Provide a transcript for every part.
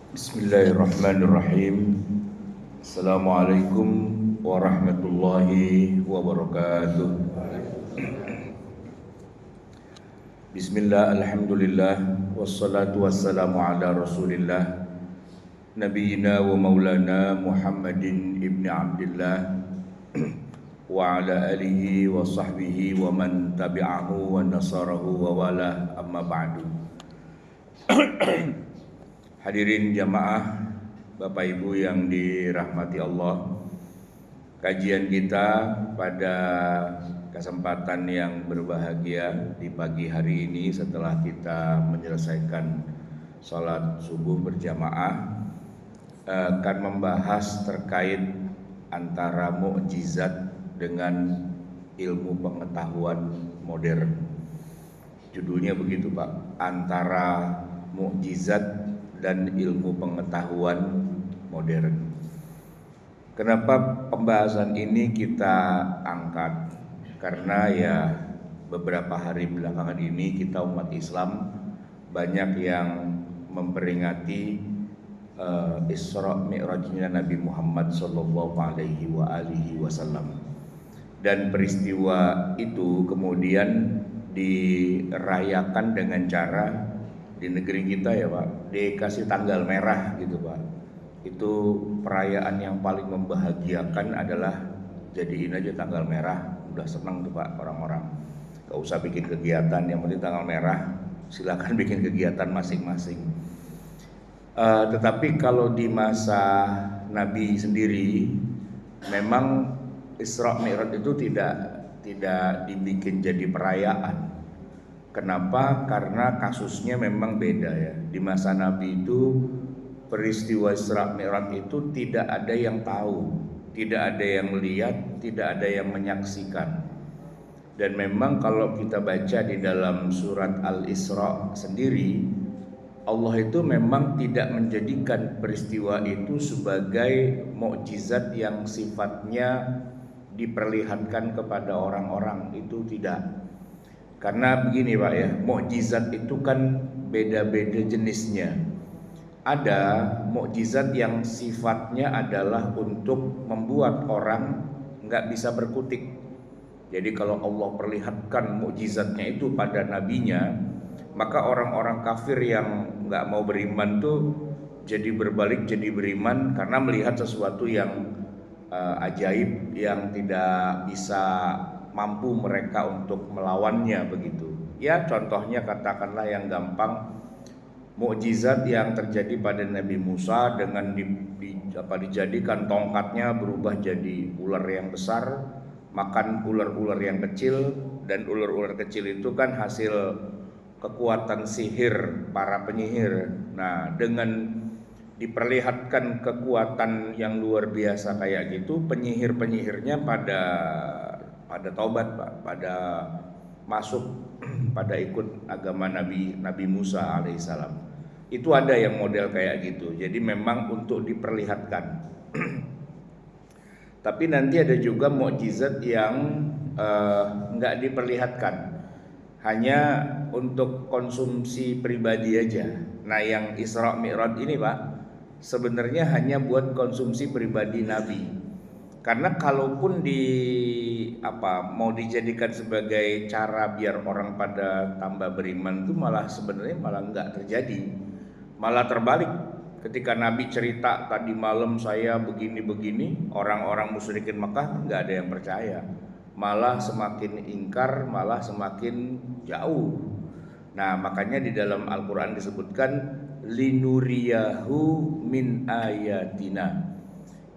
Bismillahirrahmanirrahim. Assalamualaikum warahmatullahi wabarakatuh. Bismillah, alhamdulillah, wassalatu wassalamu ala rasulillah Nabiina wa maulana Muhammadin ibni Abdillah wa ala alihi wa sahbihi wa man tabi'ahu wa nasarahu wa wala, amma ba'du. Hadirin jamaah, Bapak Ibu yang dirahmati Allah, kajian kita pada kesempatan yang berbahagia di pagi hari ini setelah kita menyelesaikan sholat subuh berjamaah akan membahas terkait antara mukjizat dengan ilmu pengetahuan modern. Judulnya begitu Pak, antara mukjizat dan ilmu pengetahuan modern. Kenapa pembahasan ini kita angkat? Karena ya beberapa hari belakangan ini kita umat Islam banyak yang memperingati Isra Mi'rajnya Nabi Muhammad sallallahu alaihi wasallam. Dan peristiwa itu kemudian dirayakan dengan cara di negeri kita ya Pak, dikasih tanggal merah gitu Pak. Itu perayaan yang paling membahagiakan adalah jadiin aja tanggal merah, udah seneng tuh Pak orang-orang. Gak usah bikin kegiatan, yang penting tanggal merah, silakan bikin kegiatan masing-masing. Tetapi kalau di masa Nabi sendiri, memang Isra Mi'raj itu tidak dibikin jadi perayaan. Kenapa? Karena kasusnya memang beda ya. Di masa Nabi itu peristiwa Isra Mi'raj itu tidak ada yang tahu, tidak ada yang melihat, tidak ada yang menyaksikan. Dan memang kalau kita baca di dalam surat Al-Isra sendiri, Allah itu memang tidak menjadikan peristiwa itu sebagai mukjizat yang sifatnya diperlihatkan kepada orang-orang, itu tidak. Karena begini Pak ya, mukjizat itu kan beda-beda jenisnya. Ada mukjizat yang sifatnya adalah untuk membuat orang nggak bisa berkutik. Jadi kalau Allah perlihatkan mukjizatnya itu pada nabinya, maka orang-orang kafir yang nggak mau beriman tuh jadi berbalik jadi beriman karena melihat sesuatu yang ajaib yang tidak bisa mampu mereka untuk melawannya begitu. Ya contohnya katakanlah yang gampang, mukjizat yang terjadi pada Nabi Musa dengan dijadikan tongkatnya berubah jadi ular yang besar, makan ular-ular yang kecil, dan ular-ular kecil itu kan hasil kekuatan sihir para penyihir. Nah, dengan diperlihatkan kekuatan yang luar biasa kayak gitu, penyihir-penyihirnya pada taubat Pak, pada masuk pada ikut agama Nabi Musa alaihissalam. Itu ada yang model kayak gitu. Jadi memang untuk diperlihatkan. Tapi nanti ada juga mukjizat yang nggak diperlihatkan, hanya untuk konsumsi pribadi aja. Nah yang Isra Mi'raj ini Pak, sebenarnya hanya buat konsumsi pribadi Nabi. Karena kalaupun mau dijadikan sebagai cara biar orang pada tambah beriman itu sebenarnya malah nggak terjadi, malah terbalik. Ketika Nabi cerita tadi malam saya begini-begini, orang-orang musyrikin Mekah nggak ada yang percaya, malah semakin ingkar, malah semakin jauh. Nah makanya di dalam Al-Quran disebutkan linuriyahu min ayatina.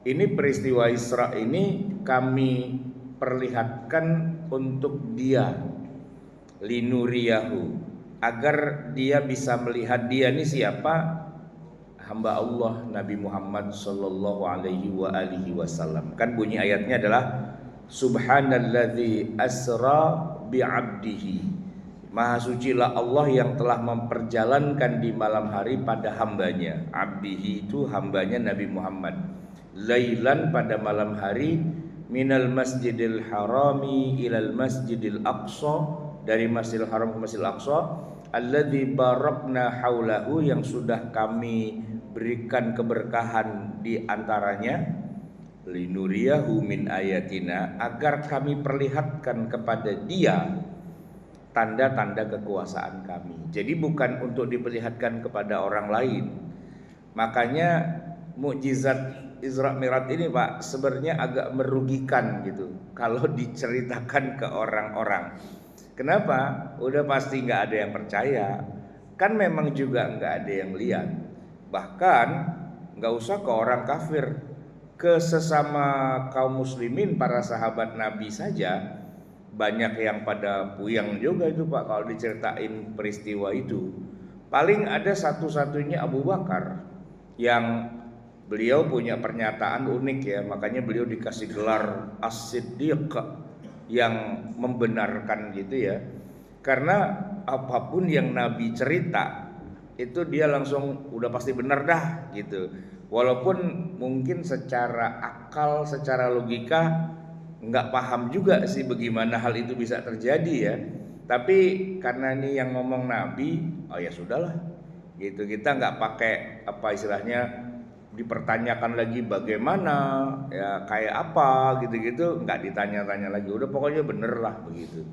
Ini peristiwa Isra ini kami perlihatkan untuk dia, linuriyahu, agar dia bisa melihat dia ini siapa, hamba Allah Nabi Muhammad sallallahu alaihi wasallam. Kan bunyi ayatnya adalah subhanalladzi asra bi'abdihi. Maha sucilah Allah yang telah memperjalankan di malam hari pada hambanya. Abdihi itu hambanya Nabi Muhammad. Lailan pada malam hari, minal masjidil harami ilal masjidil aqsa, dari masjidil haram ke masjidil aqsa, alladzi barakna haulahu, yang sudah kami berikan keberkahan di antaranya, linuriyahu min ayatina, agar kami perlihatkan kepada dia tanda-tanda kekuasaan kami. Jadi bukan untuk diperlihatkan kepada orang lain. Makanya mukjizat Isra Mi'raj ini Pak sebenarnya agak merugikan gitu kalau diceritakan ke orang-orang. Kenapa? Udah pasti nggak ada yang percaya. Kan memang juga nggak ada yang lihat. Bahkan nggak usah ke orang kafir, ke sesama kaum muslimin, para sahabat Nabi saja banyak yang pada puyeng juga itu Pak kalau diceritain peristiwa itu. Paling ada satu-satunya Abu Bakar yang beliau punya pernyataan unik ya, makanya beliau dikasih gelar As-Siddiq, yang membenarkan gitu ya. Karena apapun yang Nabi cerita itu dia langsung udah pasti benar dah gitu. Walaupun mungkin secara akal, secara logika nggak paham juga sih bagaimana hal itu bisa terjadi ya. Tapi karena ini yang ngomong Nabi, oh ya sudahlah gitu. Kita nggak pakai apa istilahnya dipertanyakan lagi bagaimana ya, kayak apa gitu-gitu, nggak ditanya-tanya lagi, udah pokoknya bener lah begitu.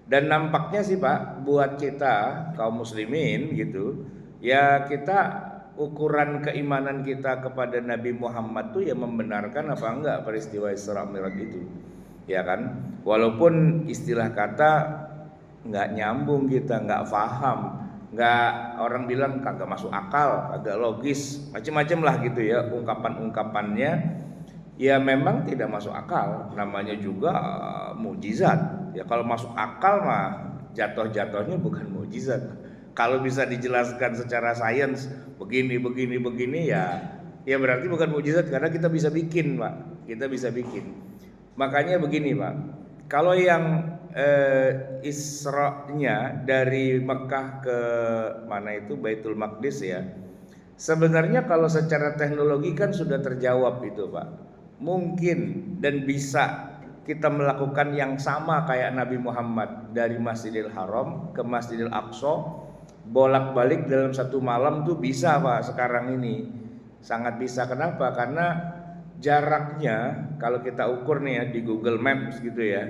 Dan nampaknya sih Pak buat kita kaum muslimin gitu ya, kita ukuran keimanan kita kepada Nabi Muhammad tuh ya membenarkan apa enggak peristiwa Isra Mi'raj itu ya kan. Walaupun istilah kata nggak nyambung, kita nggak paham, nggak, orang bilang kagak masuk akal, agak logis, macam-macam lah gitu ya ungkapan-ungkapannya. Ya memang tidak masuk akal, namanya juga mukjizat. Ya kalau masuk akal mah jatuh-jatuhnya bukan mukjizat. Kalau bisa dijelaskan secara sains begini ya berarti bukan mukjizat karena kita bisa bikin Pak, kita bisa bikin. Makanya begini Pak, kalau yang Isra-nya dari Mekah ke mana itu Baitul Maqdis ya, sebenarnya kalau secara teknologi kan sudah terjawab itu Pak. Mungkin dan bisa kita melakukan yang sama kayak Nabi Muhammad dari Masjidil Haram ke Masjidil Aqsa bolak-balik dalam satu malam tuh bisa Pak sekarang ini. Sangat bisa. Kenapa? Karena jaraknya kalau kita ukur nih ya di Google Maps gitu ya,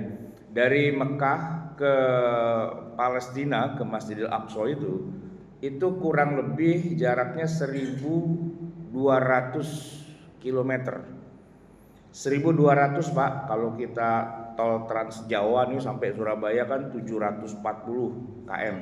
dari Mekah ke Palestina ke Masjidil Aqsa itu kurang lebih jaraknya 1.200 km. 1.200 Pak. Kalau kita tol Trans Jawa nih sampai Surabaya kan 740 km.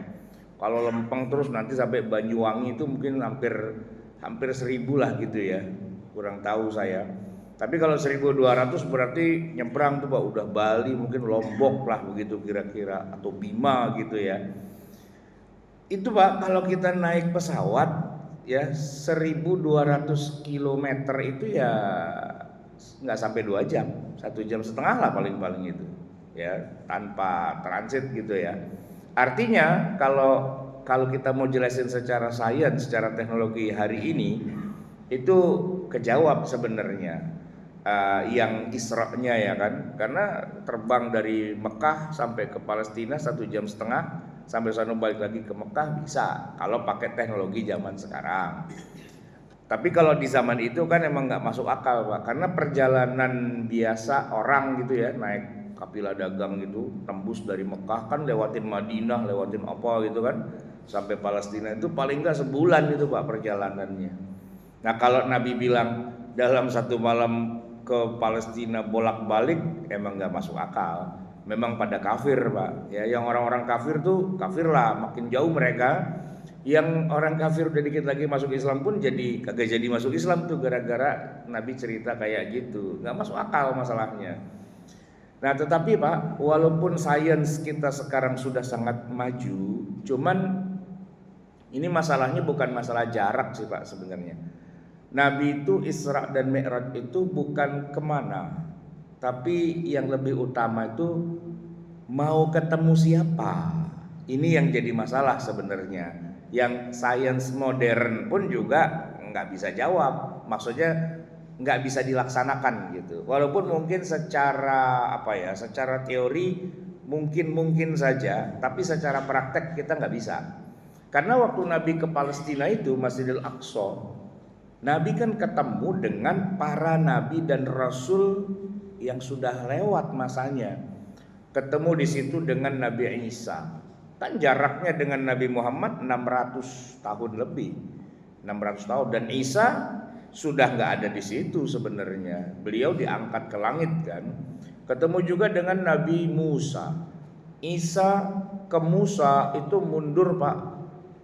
Kalau lempeng terus nanti sampai Banyuwangi itu mungkin hampir 1.000 lah gitu ya. Kurang tahu saya. Tapi kalau 1.200 berarti nyebrang tuh Pak, udah Bali, mungkin Lombok lah begitu kira-kira, atau Bima gitu ya. Itu Pak kalau kita naik pesawat ya 1.200 km itu ya nggak sampai 2 jam, 1,5 jam lah paling-paling itu ya, tanpa transit gitu ya. Artinya kalau kita mau jelasin secara sains, secara teknologi hari ini itu kejawab sebenarnya. Yang Isra-nya ya kan, karena terbang dari Mekah sampai ke Palestina 1,5 jam, sampai sana balik lagi ke Mekah bisa kalau pakai teknologi zaman sekarang. Tapi kalau di zaman itu kan emang nggak masuk akal Pak, karena perjalanan biasa orang gitu ya, naik kafilah dagang gitu, tembus dari Mekah kan lewatin Madinah, lewatin apa gitu kan, sampai Palestina itu paling nggak sebulan itu Pak perjalanannya. Nah kalau Nabi bilang dalam satu malam ke Palestina bolak-balik, emang nggak masuk akal. Memang pada kafir Pak ya, yang orang-orang kafir tuh kafir lah, makin jauh mereka. Yang orang kafir udah dikit lagi masuk Islam pun jadi kagak jadi masuk Islam tuh gara-gara Nabi cerita kayak gitu. Nggak masuk akal masalahnya. Nah tetapi Pak, walaupun sains kita sekarang sudah sangat maju, cuman ini masalahnya bukan masalah jarak sih Pak sebenarnya. Nabi itu Isra dan Mi'raj itu bukan kemana, tapi yang lebih utama itu mau ketemu siapa. Ini yang jadi masalah sebenarnya, yang sains modern pun juga nggak bisa jawab. Maksudnya nggak bisa dilaksanakan gitu. Walaupun mungkin secara apa ya, secara teori mungkin saja, tapi secara praktek kita nggak bisa. Karena waktu Nabi ke Palestina itu Masjidil Aqsa Nabi kan ketemu dengan para nabi dan rasul yang sudah lewat masanya. Ketemu di situ dengan Nabi Isa. Kan jaraknya dengan Nabi Muhammad 600 tahun lebih. 600 tahun, dan Isa sudah nggak ada di situ sebenarnya. Beliau diangkat ke langit kan. Ketemu juga dengan Nabi Musa. Isa ke Musa itu mundur Pak,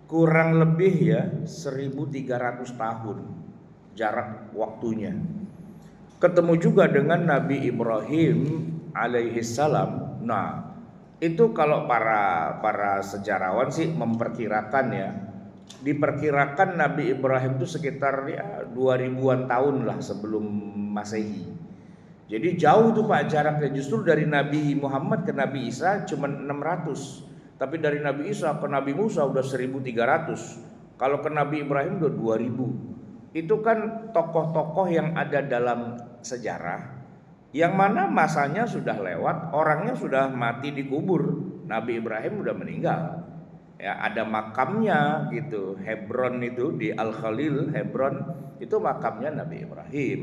kurang lebih ya 1300 tahun jarak waktunya. Ketemu juga dengan Nabi Ibrahim alaihi salam. Nah, itu kalau para sejarawan sih memperkirakan ya, diperkirakan Nabi Ibrahim itu sekitar ya 2000-an tahun lah sebelum Masehi. Jadi jauh tuh Pak jaraknya. Justru dari Nabi Muhammad ke Nabi Isa cuma 600. Tapi dari Nabi Isa ke Nabi Musa udah 1300. Kalau ke Nabi Ibrahim udah 2000. Itu kan tokoh-tokoh yang ada dalam sejarah, yang mana masanya sudah lewat, orangnya sudah mati dikubur. Nabi Ibrahim udah meninggal. Ya, ada makamnya gitu. Hebron itu di Al-Khalil, Hebron itu makamnya Nabi Ibrahim.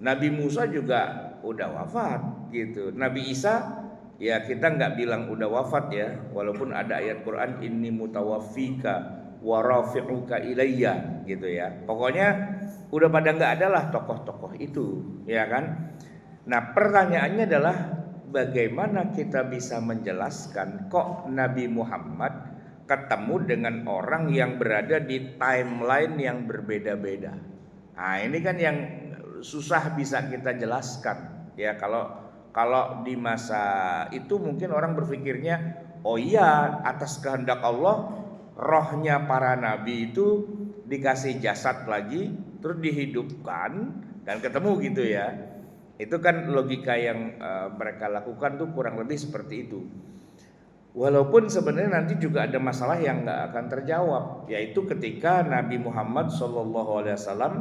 Nabi Musa juga udah wafat gitu. Nabi Isa ya kita nggak bilang udah wafat ya, walaupun ada ayat Quran inni mutawaffika wa rafi'uka ilayya gitu ya. Pokoknya udah pada nggak ada lah tokoh-tokoh itu, ya kan? Nah, pertanyaannya adalah bagaimana kita bisa menjelaskan kok Nabi Muhammad ketemu dengan orang yang berada di timeline yang berbeda-beda. Nah, ini kan yang susah bisa kita jelaskan ya. Kalau di masa itu mungkin orang berpikirnya, oh iya, atas kehendak Allah rohnya para nabi itu dikasih jasad lagi terus dihidupkan dan ketemu gitu ya. Itu kan logika yang mereka lakukan tuh kurang lebih seperti itu. Walaupun sebenarnya nanti juga ada masalah yang nggak akan terjawab, yaitu ketika Nabi Muhammad SAW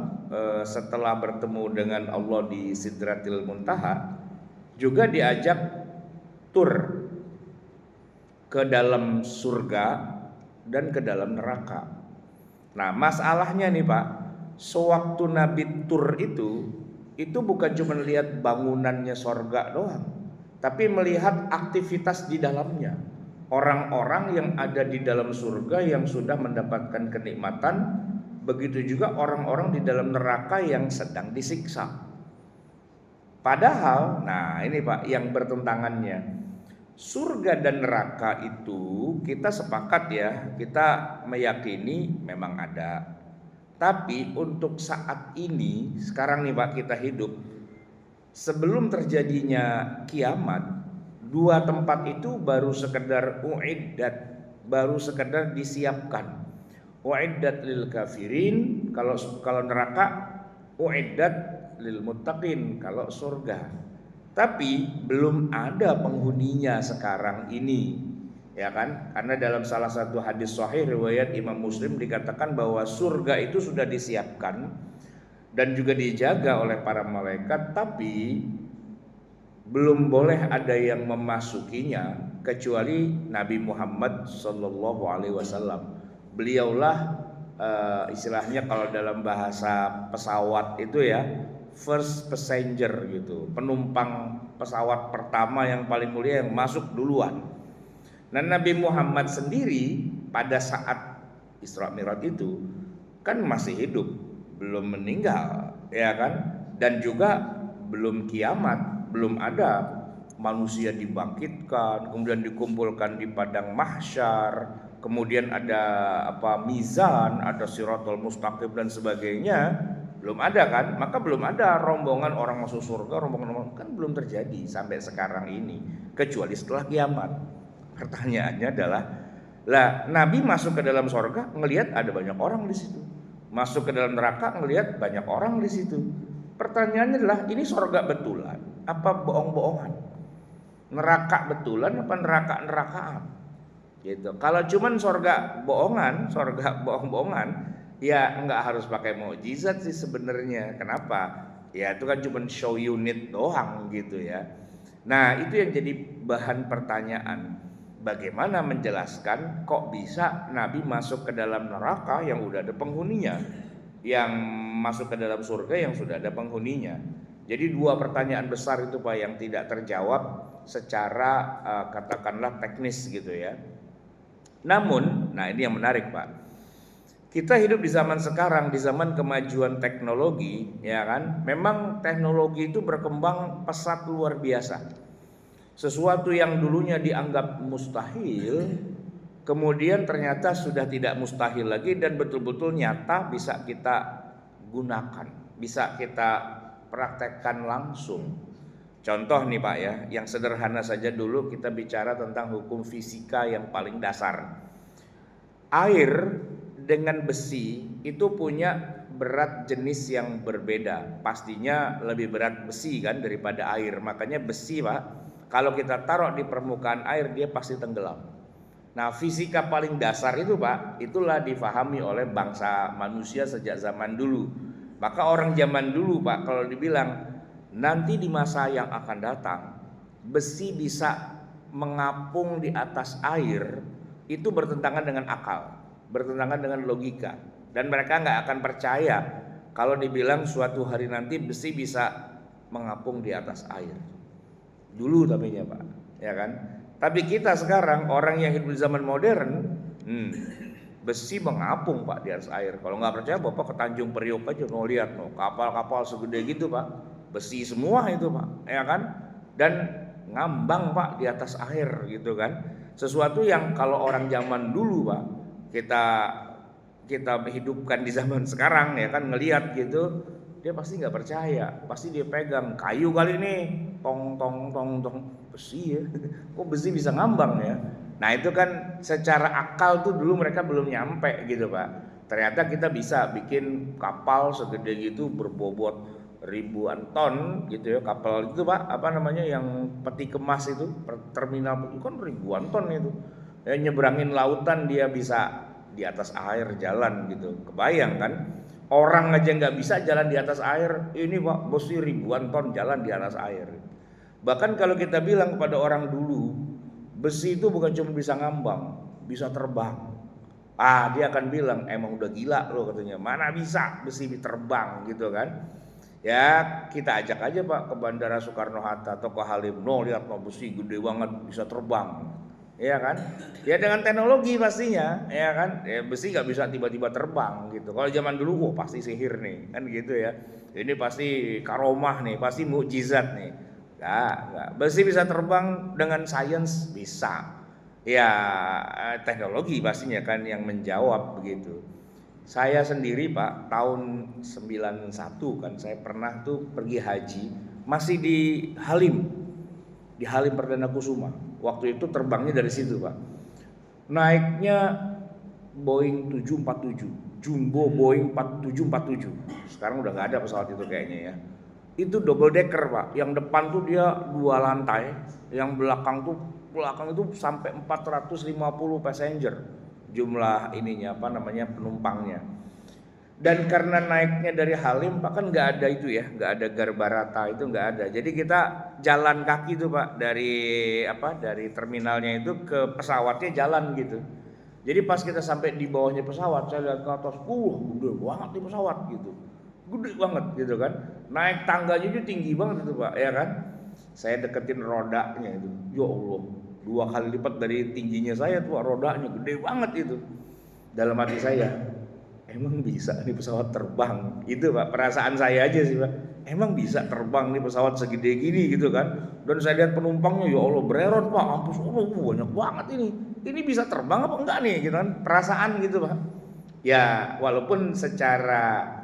setelah bertemu dengan Allah di Sidratil Muntaha juga diajak tur ke dalam surga dan ke dalam neraka. Nah, masalahnya nih Pak, sewaktu Nabi tur itu bukan cuma lihat bangunannya surga doang, tapi melihat aktivitas di dalamnya. Orang-orang yang ada di dalam surga yang sudah mendapatkan kenikmatan, begitu juga orang-orang di dalam neraka yang sedang disiksa. Padahal, nah ini Pak yang bertentangannya. Surga dan neraka itu kita sepakat ya, kita meyakini memang ada. Tapi untuk saat ini, sekarang nih Pak kita hidup, sebelum terjadinya kiamat, dua tempat itu baru sekedar uiddat, baru sekedar disiapkan. Uiddat lil kafirin, kalau neraka, uiddat lil muttaqin, kalau surga. Tapi belum ada penghuninya sekarang ini, ya kan? Karena dalam salah satu hadis sahih riwayat Imam Muslim dikatakan bahwa surga itu sudah disiapkan dan juga dijaga oleh para malaikat, tapi belum boleh ada yang memasukinya kecuali Nabi Muhammad Sallallahu Alaihi Wasallam. Beliaulah istilahnya kalau dalam bahasa pesawat itu ya, first passenger gitu, penumpang pesawat pertama yang paling mulia yang masuk duluan. Nah, Nabi Muhammad sendiri pada saat Isra Mi'raj itu kan masih hidup, belum meninggal, ya kan? Dan juga belum kiamat. Belum ada manusia dibangkitkan, kemudian dikumpulkan di padang mahsyar, kemudian ada mizan, ada siratal mustaqim dan sebagainya. Belum ada kan? Maka belum ada rombongan orang masuk surga, rombongan kan belum terjadi sampai sekarang ini, kecuali setelah kiamat. Pertanyaannya adalah, lah Nabi masuk ke dalam surga ngelihat ada banyak orang di situ, masuk ke dalam neraka ngelihat banyak orang di situ. Pertanyaannya adalah, ini surga betulan apa bohong-bohongan? Neraka betulan apa neraka-nerakaan? Gitu. Kalau cuman surga bohongan, surga bohong-bohongan, ya nggak harus pakai mukjizat sih sebenarnya. Kenapa? Ya itu kan cuman show unit doang gitu ya. Nah, itu yang jadi bahan pertanyaan. Bagaimana menjelaskan kok bisa Nabi masuk ke dalam neraka yang udah ada penghuninya, yang masuk ke dalam surga yang sudah ada penghuninya. Jadi dua pertanyaan besar itu Pak yang tidak terjawab secara katakanlah teknis gitu ya. Namun, nah ini yang menarik Pak. Kita hidup di zaman sekarang, di zaman kemajuan teknologi, ya kan? Memang teknologi itu berkembang pesat luar biasa. Sesuatu yang dulunya dianggap mustahil, kemudian ternyata sudah tidak mustahil lagi dan betul-betul nyata bisa kita gunakan, bisa kita praktekkan langsung. Contoh nih Pak ya, yang sederhana saja dulu kita bicara tentang hukum fisika yang paling dasar. Air dengan besi itu punya berat jenis yang berbeda. Pastinya lebih berat besi kan daripada air. Makanya besi Pak, kalau kita taruh di permukaan air dia pasti tenggelam. Nah fisika paling dasar itu Pak, itulah difahami oleh bangsa manusia sejak zaman dulu. Maka orang zaman dulu Pak kalau dibilang nanti di masa yang akan datang besi bisa mengapung di atas air, itu bertentangan dengan akal, bertentangan dengan logika. Dan mereka nggak akan percaya kalau dibilang suatu hari nanti besi bisa mengapung di atas air. Dulu tapi ya Pak, ya kan? Tapi kita sekarang orang yang hidup di zaman modern, besi mengapung Pak di atas air. Kalau nggak percaya Bapak ke Tanjung Priok aja, mau lihat, kapal-kapal segede gitu Pak, besi semua itu Pak, ya kan? Dan ngambang Pak di atas air gitu kan. Sesuatu yang kalau orang zaman dulu Pak, kita hidupkan di zaman sekarang ya kan, ngelihat gitu, dia pasti nggak percaya, pasti dia pegang kayu kali ini, tong besi ya, kok besi bisa ngambang ya. Nah itu kan secara akal tuh dulu mereka belum nyampe gitu Pak. Ternyata kita bisa bikin kapal segede gitu berbobot ribuan ton gitu ya. Kapal itu Pak, apa namanya yang peti kemas itu, terminal itu kan ribuan ton itu ya, nyeberangin lautan dia bisa di atas air jalan gitu. Kebayang kan, orang aja nggak bisa jalan di atas air, ini Pak besi ribuan ton jalan di atas air. Bahkan kalau kita bilang kepada orang dulu, besi itu bukan cuma bisa ngambang, bisa terbang. Dia akan bilang emang udah gila loh katanya, mana bisa besi terbang gitu kan. Ya kita ajak aja Pak ke Bandara Soekarno Hatta atau ke Halim, lihat besi gede banget bisa terbang, ya kan? Ya dengan teknologi pastinya, ya kan? Ya, besi nggak bisa tiba-tiba terbang gitu. Kalau zaman dulu, pasti sihir nih, kan gitu ya. Ini pasti karomah nih, pasti mukjizat nih. Nggak. Besi bisa terbang dengan sains bisa. Ya teknologi pastinya kan yang menjawab begitu. Saya sendiri Pak tahun 91 kan saya pernah tuh pergi haji, masih di Halim Perdana Kusuma. Waktu itu terbangnya dari situ Pak. Naiknya Boeing 747, Jumbo Boeing 747. Sekarang udah nggak ada pesawat itu kayaknya ya. Itu double decker Pak. Yang depan tuh dia 2 lantai, yang belakang itu sampai 450 passenger jumlah ininya penumpangnya. Dan karena naiknya dari Halim Pak kan nggak ada itu ya, nggak ada Garbarata itu nggak ada. Jadi kita jalan kaki tuh Pak dari terminalnya itu ke pesawatnya jalan gitu. Jadi pas kita sampai di bawahnya pesawat, saya lihat ke atas, gede banget di pesawat gitu, gede banget gitu kan. Naik tangganya itu tinggi banget itu Pak, ya kan. Saya deketin rodanya itu, ya Allah, 2 kali lipat dari tingginya saya tuh rodanya, gede banget itu. Dalam hati saya, emang bisa nih pesawat terbang? Itu Pak, perasaan saya aja sih Pak. Emang bisa terbang nih pesawat segede gini gitu kan. Dan saya lihat penumpangnya, ya Allah bereron Pak, ampus Allah banyak banget ini. Ini bisa terbang apa enggak nih gitu kan. Perasaan gitu Pak. Ya walaupun secara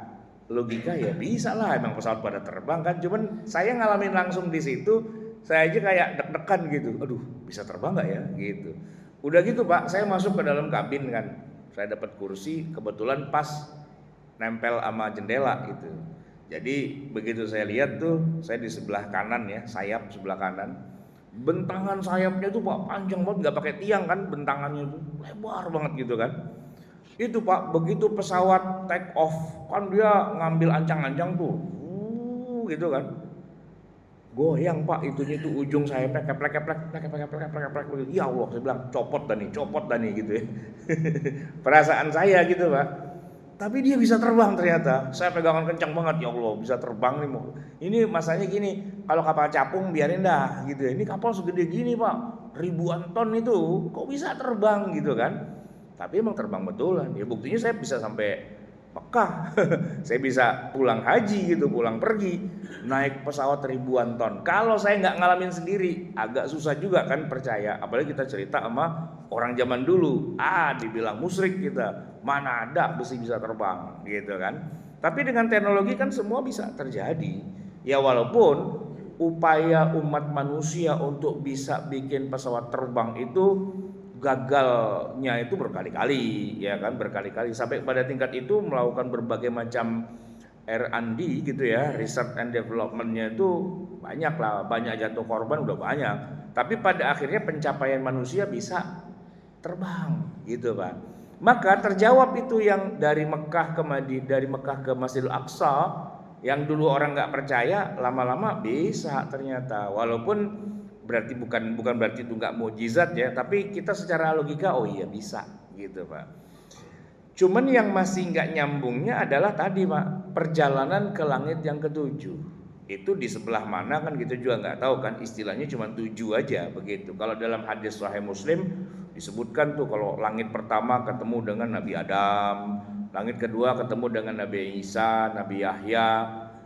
logika ya bisa lah emang pesawat pada terbang kan. Cuman saya ngalamin langsung di situ, saya aja kayak deg-degan gitu. Aduh bisa terbang enggak ya gitu. Udah gitu Pak, saya masuk ke dalam kabin kan. Saya dapat kursi kebetulan pas nempel sama jendela gitu. Jadi begitu saya lihat tuh, saya di sebelah kanan ya, sayap sebelah kanan. Bentangan sayapnya tuh Pak panjang banget, nggak pakai tiang kan, bentangannya itu lebar banget gitu kan. Itu Pak begitu pesawat take off kan dia ngambil ancang-ancang tuh, gitu kan. Goyang Pak itunya itu ujung sayapnya keplek. Ya Allah saya bilang copot dah nih gitu ya. Perasaan saya gitu Pak. tapi dia bisa terbang ternyata. Saya pegangan kencang banget, ya Allah bisa terbang nih. Ini masanya gini, kalau kapal capung biarin dah gitu ya. Ini kapal segede gini Pak, ribuan ton itu, kok bisa terbang gitu kan? Tapi emang terbang betulan. Ya buktinya saya bisa sampai Mekah, saya bisa pulang haji gitu, pulang pergi, naik pesawat ribuan ton. Kalau saya nggak ngalamin sendiri, agak susah juga kan percaya. Apalagi kita cerita sama orang zaman dulu, dibilang musyrik kita, mana ada besi bisa terbang, gitu kan. Tapi dengan teknologi kan semua bisa terjadi. Ya walaupun upaya umat manusia untuk bisa bikin pesawat terbang itu gagalnya itu berkali-kali, ya kan, berkali-kali sampai pada tingkat itu melakukan berbagai macam R&D gitu ya, research and developmentnya itu banyak lah, banyak jatuh korban udah banyak. Tapi pada akhirnya pencapaian manusia bisa terbang gitu Pak. Maka terjawab itu yang dari Mekah ke Masjidil Aqsa, yang dulu orang nggak percaya, lama-lama bisa ternyata. Walaupun berarti bukan berarti itu nggak mukjizat ya, tapi kita secara logika oh iya bisa gitu Pak. Cuman yang masih nggak nyambungnya adalah tadi Pak, perjalanan ke langit yang ketujuh itu di sebelah mana kan kita juga nggak tahu kan, istilahnya cuma 7 aja begitu. Kalau dalam hadis Sahih Muslim disebutkan tuh kalau langit pertama ketemu dengan Nabi Adam, langit kedua ketemu dengan Nabi Isa, Nabi Yahya,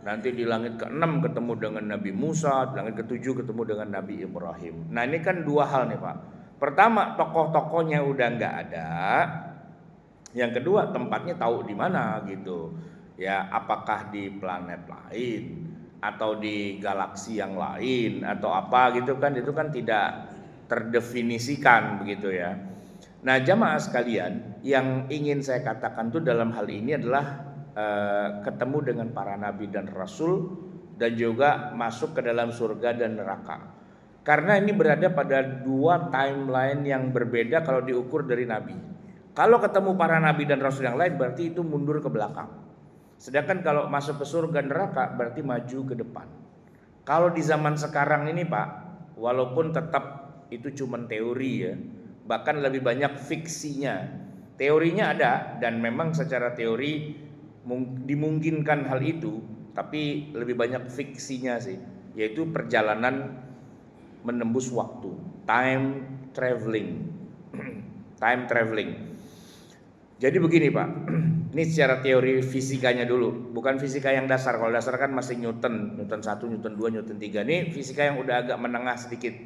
nanti di langit ke-6 ketemu dengan Nabi Musa, di langit ke-7 ketemu dengan Nabi Ibrahim. Nah ini kan dua hal nih Pak. Pertama tokoh-tokohnya udah nggak ada. Yang kedua tempatnya tahu di mana gitu. Ya apakah di planet lain atau di galaksi yang lain atau apa gitu kan, itu kan tidak terdefinisikan begitu ya. Nah jamaah sekalian, yang ingin saya katakan tuh dalam hal ini adalah ketemu dengan para nabi dan rasul, dan juga masuk ke dalam surga dan neraka. Karena ini berada pada dua timeline yang berbeda kalau diukur dari nabi. Kalau ketemu para nabi dan rasul yang lain berarti itu mundur ke belakang. Sedangkan kalau masuk ke surga neraka berarti maju ke depan. Kalau di zaman sekarang ini Pak, walaupun tetap itu cuma teori ya, bahkan lebih banyak fiksinya. Teorinya ada dan memang secara teori dimungkinkan hal itu, tapi lebih banyak fiksinya sih, yaitu perjalanan menembus waktu, time traveling. Time traveling. Jadi begini Pak, ini secara teori fisikanya dulu, bukan fisika yang dasar. Kalau dasar kan masih Newton 1, Newton 2, Newton 3. Ini fisika yang udah agak menengah sedikit,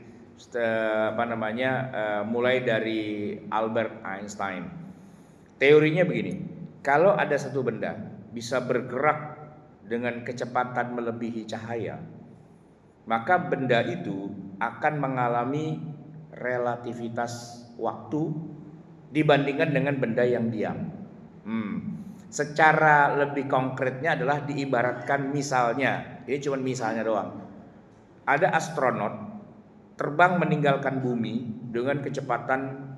mulai dari Albert Einstein. Teorinya begini, kalau ada satu benda bisa bergerak dengan kecepatan melebihi cahaya, maka benda itu akan mengalami relativitas waktu dibandingkan dengan benda yang diam. Secara lebih konkretnya adalah diibaratkan misalnya, ini cuma misalnya doang. Ada astronot terbang meninggalkan bumi dengan kecepatan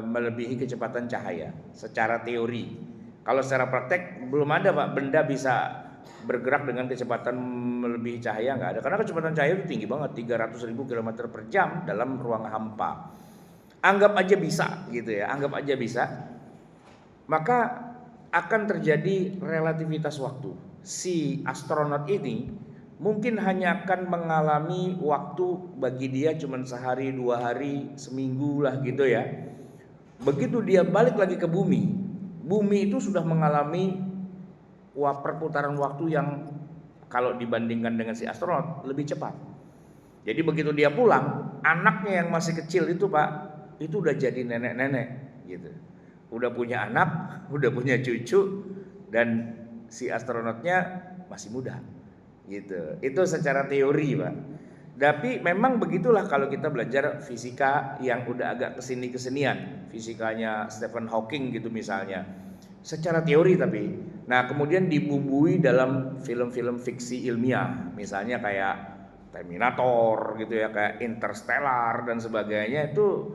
melebihi kecepatan cahaya secara teori. Kalau secara praktek belum ada Pak benda bisa bergerak dengan kecepatan melebihi cahaya, nggak ada. Karena kecepatan cahaya itu tinggi banget, 300.000 km per jam dalam ruang hampa. Anggap aja bisa gitu ya, anggap aja bisa. Maka akan terjadi relativitas waktu. Si astronot ini mungkin hanya akan mengalami waktu bagi dia cuma sehari, 2 hari, seminggu lah gitu ya. Begitu dia balik lagi ke bumi, bumi itu sudah mengalami perputaran waktu yang kalau dibandingkan dengan si astronot lebih cepat. Jadi begitu dia pulang, anaknya yang masih kecil itu Pak, itu udah jadi nenek-nenek gitu. Udah punya anak, udah punya cucu, dan si astronotnya masih muda gitu. Itu secara teori Pak. Tapi memang begitulah kalau kita belajar fisika yang udah agak kesenian, fisikanya Stephen Hawking gitu misalnya. Secara teori tapi. Nah kemudian dibumbui dalam film-film fiksi ilmiah, misalnya kayak Terminator gitu ya, kayak Interstellar dan sebagainya, itu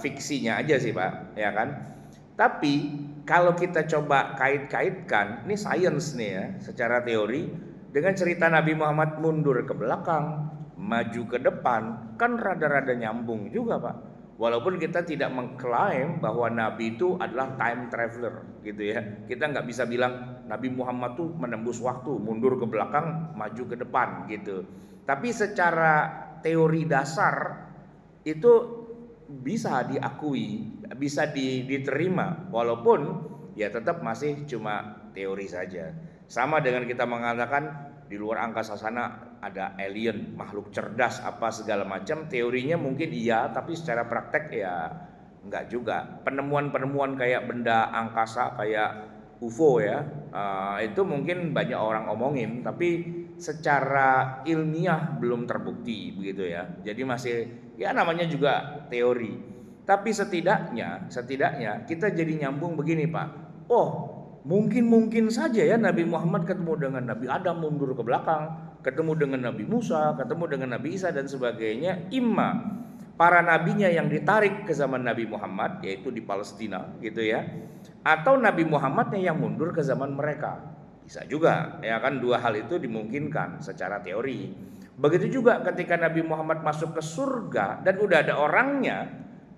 fiksinya aja sih Pak, ya kan. Tapi kalau kita coba kait-kaitkan, ini sains nih ya, secara teori dengan cerita Nabi Muhammad mundur ke belakang, maju ke depan, kan rada-rada nyambung juga Pak. Walaupun kita tidak mengklaim bahwa Nabi itu adalah time traveler gitu ya. Kita nggak bisa bilang Nabi Muhammad tuh menembus waktu, mundur ke belakang, maju ke depan gitu. Tapi secara teori dasar itu bisa diakui, bisa diterima, walaupun ya tetap masih cuma teori saja. Sama dengan kita mengatakan di luar angkasa sana ada alien, makhluk cerdas apa segala macam, teorinya mungkin iya, tapi secara praktek ya enggak juga. Penemuan-penemuan kayak benda angkasa kayak UFO ya, itu mungkin banyak orang omongin, tapi secara ilmiah belum terbukti begitu ya. Jadi masih ya namanya juga teori. Tapi setidaknya kita jadi nyambung begini Pak. Oh, mungkin saja ya Nabi Muhammad ketemu dengan Nabi Adam mundur ke belakang, ketemu dengan Nabi Musa, ketemu dengan Nabi Isa dan sebagainya. Imma para nabinya yang ditarik ke zaman Nabi Muhammad, yaitu di Palestina gitu ya, atau Nabi Muhammadnya yang mundur ke zaman mereka. Bisa juga ya kan, dua hal itu dimungkinkan secara teori. Begitu juga ketika Nabi Muhammad masuk ke surga dan udah ada orangnya,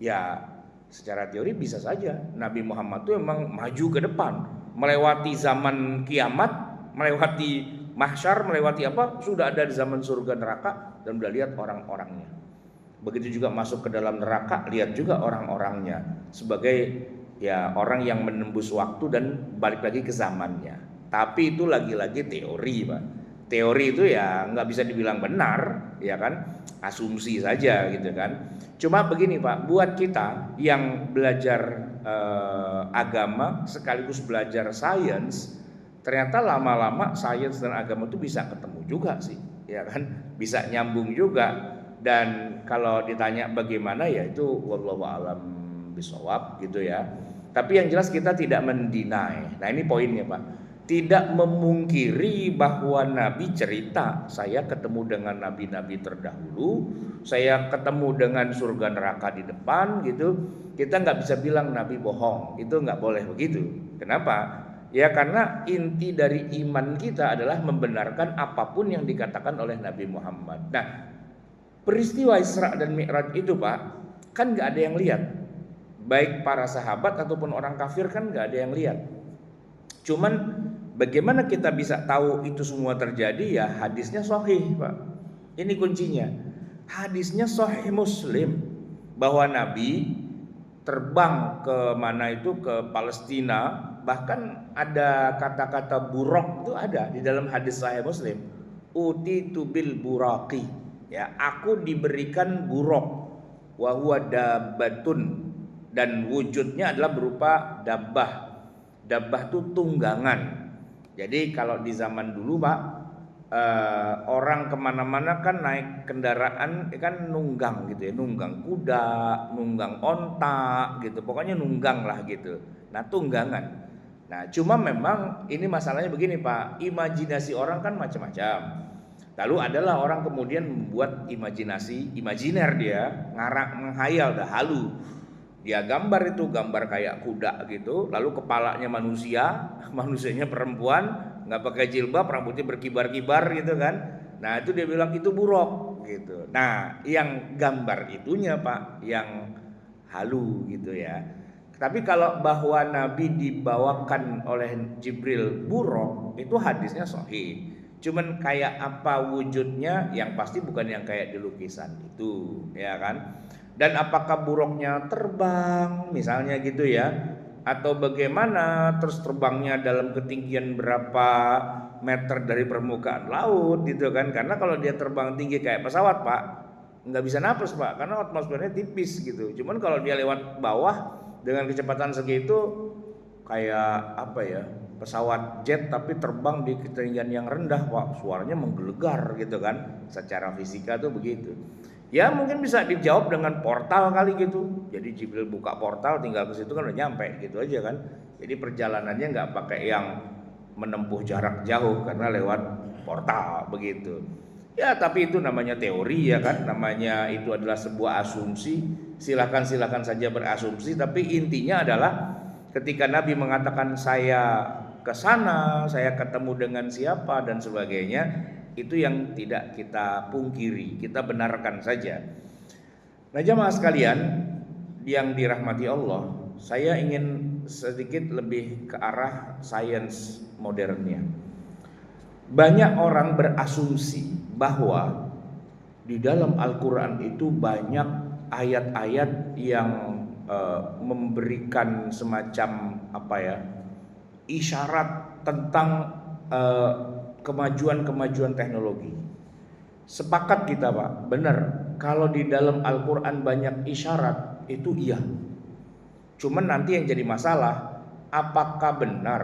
ya secara teori bisa saja Nabi Muhammad itu memang maju ke depan, melewati zaman kiamat, melewati mahsyar, melewati apa, sudah ada di zaman surga neraka dan udah lihat orang-orangnya. Begitu juga masuk ke dalam neraka, lihat juga orang-orangnya sebagai ya orang yang menembus waktu dan balik lagi ke zamannya. Tapi itu lagi-lagi teori Pak. Teori itu ya nggak bisa dibilang benar, ya kan, asumsi saja gitu kan. Cuma begini Pak, buat kita yang belajar agama sekaligus belajar sains, ternyata lama-lama sains dan agama itu bisa ketemu juga sih, ya kan, bisa nyambung juga. Dan kalau ditanya bagaimana ya itu wallahu alam bisawab gitu ya. Tapi yang jelas kita tidak mendinai. Nah ini poinnya Pak. Tidak memungkiri bahwa Nabi cerita, saya ketemu dengan nabi-nabi terdahulu, saya ketemu dengan surga neraka di depan gitu. Kita nggak bisa bilang Nabi bohong, itu nggak boleh begitu. Kenapa? Ya karena inti dari iman kita adalah membenarkan apapun yang dikatakan oleh Nabi Muhammad. Nah, peristiwa Isra dan Mi'raj itu Pak, kan nggak ada yang lihat. Baik para sahabat ataupun orang kafir kan nggak ada yang lihat. Cuman bagaimana kita bisa tahu itu semua terjadi? Ya hadisnya sahih Pak. Ini kuncinya. Hadisnya sahih Muslim bahwa Nabi terbang ke mana itu, ke Palestina. Bahkan ada kata-kata buraq itu ada di dalam hadis sahih Muslim. Utitu bil buraqi. Ya, aku diberikan buraq. Wa huwa dabbatun, dan wujudnya adalah berupa dabbah. Dabbah itu tunggangan. Jadi kalau di zaman dulu Pak, orang kemana-mana kan naik kendaraan kan nunggang gitu ya, nunggang kuda, nunggang onta gitu, pokoknya nunggang lah gitu. Nah tunggangan. Nah cuma memang ini masalahnya begini Pak, imajinasi orang kan macam-macam. Lalu adalah orang kemudian membuat imajinasi, imajiner dia, menghayal dah halu. Dia gambar itu, gambar kayak kuda gitu, lalu kepalanya manusia, manusianya perempuan, nggak pakai jilbab, rambutnya berkibar-kibar gitu kan. Nah itu dia bilang itu buruk gitu. Nah yang gambar itunya Pak, yang halu gitu ya. Tapi kalau bahwa Nabi dibawakan oleh Jibril buruk, itu hadisnya sahih. Cuman kayak apa wujudnya, yang pasti bukan yang kayak di lukisan itu, ya kan. Dan apakah buruknya terbang misalnya gitu ya, atau bagaimana, terus terbangnya dalam ketinggian berapa meter dari permukaan laut gitu kan. Karena kalau dia terbang tinggi kayak pesawat Pak, nggak bisa nafas Pak, karena atmosfernya tipis gitu. Cuman kalau dia lewat bawah dengan kecepatan segitu, kayak apa ya, pesawat jet tapi terbang di ketinggian yang rendah Pak, suaranya menggelegar gitu kan. Secara fisika tuh begitu. Ya mungkin bisa dijawab dengan portal kali gitu. Jadi Jibril buka portal, tinggal ke situ kan udah nyampe gitu aja kan. Jadi perjalanannya nggak pakai yang menempuh jarak jauh karena lewat portal begitu. Ya tapi itu namanya teori ya kan. Namanya itu adalah sebuah asumsi. Silakan saja berasumsi. Tapi intinya adalah ketika Nabi mengatakan saya ke sana, saya ketemu dengan siapa dan sebagainya, itu yang tidak kita pungkiri, kita benarkan saja. Nah jamaah sekalian, yang dirahmati Allah, saya ingin sedikit lebih ke arah sains modernnya. Banyak orang berasumsi bahwa di dalam Al-Quran itu banyak ayat-ayat yang memberikan semacam isyarat tentang kemajuan-kemajuan teknologi. Sepakat kita Pak, benar. Kalau di dalam Al-Quran banyak isyarat, itu iya. Cuman nanti yang jadi masalah, apakah benar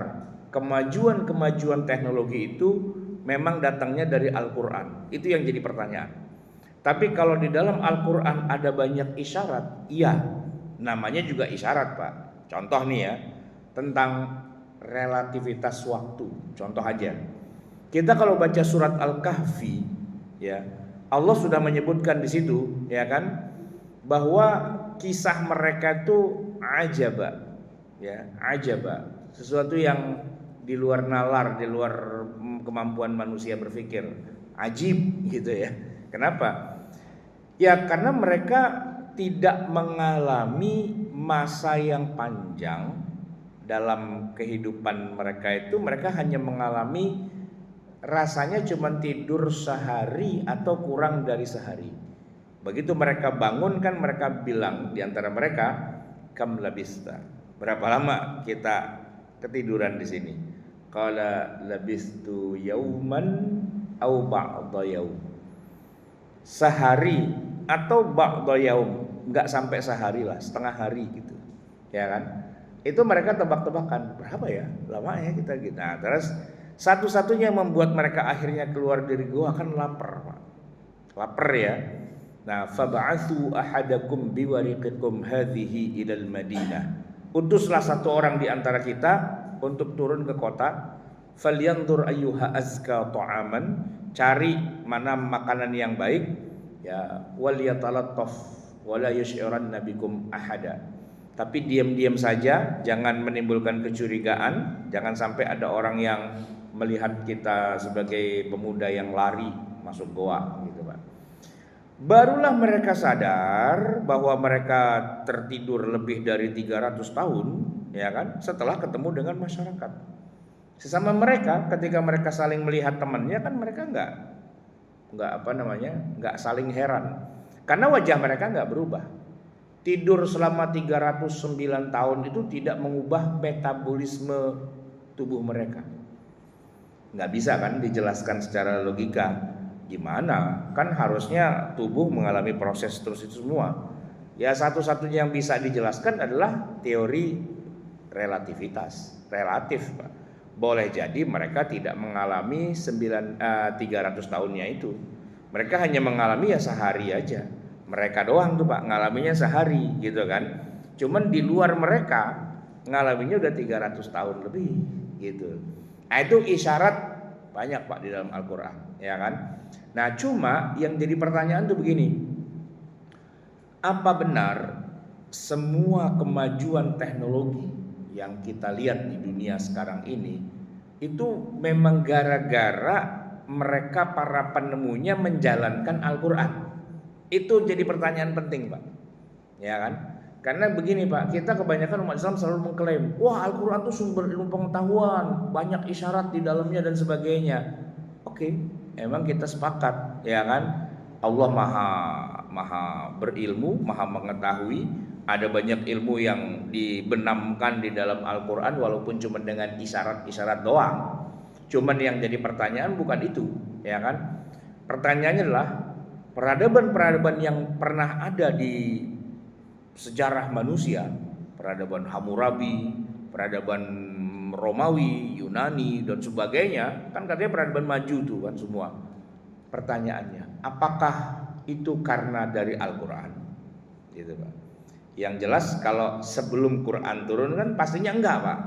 kemajuan-kemajuan teknologi itu memang datangnya dari Al-Quran? Itu yang jadi pertanyaan. Tapi kalau di dalam Al-Quran ada banyak isyarat, iya. Namanya juga isyarat Pak. Contoh nih ya, tentang relativitas waktu. Contoh aja, kita kalau baca surat Al-Kahfi, ya Allah sudah menyebutkan di situ, ya kan, bahwa kisah mereka itu ajaba, ya ajaba, sesuatu yang di luar nalar, di luar kemampuan manusia berpikir, ajib gitu ya. Kenapa? Ya karena mereka tidak mengalami masa yang panjang dalam kehidupan mereka itu. Mereka hanya mengalami rasanya cuma tidur sehari atau kurang dari sehari. Begitu mereka bangun kan mereka bilang di antara mereka, kam labista, berapa lama kita ketiduran di sini? Qala labistu yauman au ba'dha yaum. Sehari atau ba'dha yaum, enggak sampai sehari lah, setengah hari gitu. Ya kan? Itu mereka tebak-tebakan, berapa ya lamanya kita gitu. Nah, terus satu-satunya yang membuat mereka akhirnya keluar dari gua kan lapar, Pak. Lapar ya. Nah, fab'atsu ahadakum biwariqikum hadhihi ilal Madinah. Utuslah satu orang di antara kita untuk turun ke kota. Falyanzur ayyuha azka ta'aman, cari mana makanan yang baik, ya, wal yatalattaf wala yusy'iranna bikum ahada. Tapi diam-diam saja, jangan menimbulkan kecurigaan, jangan sampai ada orang yang melihat kita sebagai pemuda yang lari masuk goa gitu Pak. Barulah mereka sadar bahwa mereka tertidur lebih dari 300 tahun, ya kan, setelah ketemu dengan masyarakat. Sesama mereka ketika mereka saling melihat temannya kan mereka enggak saling heran. Karena wajah mereka enggak berubah. Tidur selama 309 tahun itu tidak mengubah metabolisme tubuh mereka. Nggak bisa kan dijelaskan secara logika. Gimana? Kan harusnya tubuh mengalami proses terus itu semua. Ya satu-satunya yang bisa dijelaskan adalah teori relativitas. Relatif Pak. Boleh jadi mereka tidak mengalami 300 tahunnya itu. Mereka hanya mengalami ya sehari aja. Mereka doang tuh Pak ngalaminya sehari gitu kan. Cuman di luar mereka ngalaminya udah 300 tahun lebih gitu. Nah itu isyarat banyak Pak di dalam Al-Quran, ya kan. Nah cuma yang jadi pertanyaan tuh begini, apa benar semua kemajuan teknologi yang kita lihat di dunia sekarang ini itu memang gara-gara mereka para penemunya menjalankan Al-Quran? Itu jadi pertanyaan penting Pak, ya kan. Karena begini Pak, kita kebanyakan umat Islam selalu mengklaim, wah Al-Quran itu sumber ilmu pengetahuan, banyak isyarat di dalamnya dan sebagainya. Oke, emang kita sepakat, ya kan. Allah maha berilmu, maha mengetahui. Ada banyak ilmu yang dibenamkan di dalam Al-Quran walaupun cuma dengan isyarat-isyarat doang. Cuman yang jadi pertanyaan bukan itu, ya kan. Pertanyaannya adalah peradaban-peradaban yang pernah ada di sejarah manusia, peradaban Hammurabi, peradaban Romawi, Yunani dan sebagainya, kan katanya peradaban maju tuh kan semua. Pertanyaannya, apakah itu karena dari Al-Quran? Gitu Pak. Yang jelas kalau sebelum Quran turun kan pastinya enggak Pak,